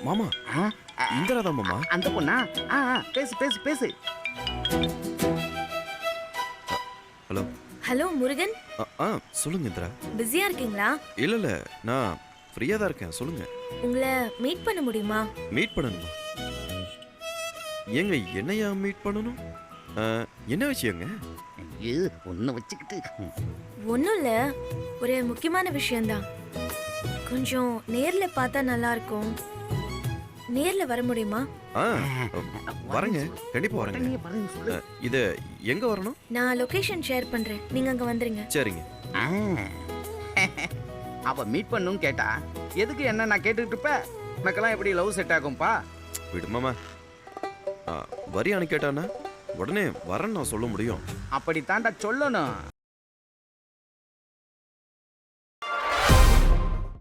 மாமா இந்திரா தான் மாமா. அந்த பொண்ணா? பேசு பேசு பேசு. ஹலோ. ஹலோ முருகன், சொல்லுங்க இந்திரா. பிஸியா இருக்கீங்களா? இல்ல நான் ஃப்ரீயா தான் இருக்கேன், சொல்லுங்க. உங்களை மீட் பண்ண முடியுமா? மீட் பண்ணணுமா? ஏங்க என்னையா மீட் பண்ணணும்? என்ன விஷயங்க? ஐயோ, ஒன்னு வச்சுக்கிட்டு. ஒன்றும் இல்லை, ஒரு முக்கியமான விஷயம்தான். கொஞ்சம் நேர்ல பார்த்தா நல்லா இருக்கும். நேர்ல வர முடியுமா? வரேங்க, கண்டிப்பா வரேங்க. நீங்க பாருங்க சொல்லு. இது எங்க வரணும்? நான் லொகேஷன் ஷேர் பண்றேன், நீங்க அங்க வந்துருங்க. சரிங்க. அவ மீட் பண்ணும் கேட்டா எதுக்கு என்ன நான் கேட்டுக்கிட்டு இருப்ப? உனக்கெல்லாம் எப்படி லவ் செட் ஆகும்பா? விடு மாமா. வரியான்னு கேட்டானா உடனே வரேன்னு நான் சொல்ல முடியும். அப்படித்தான்டா சொல்லணும்.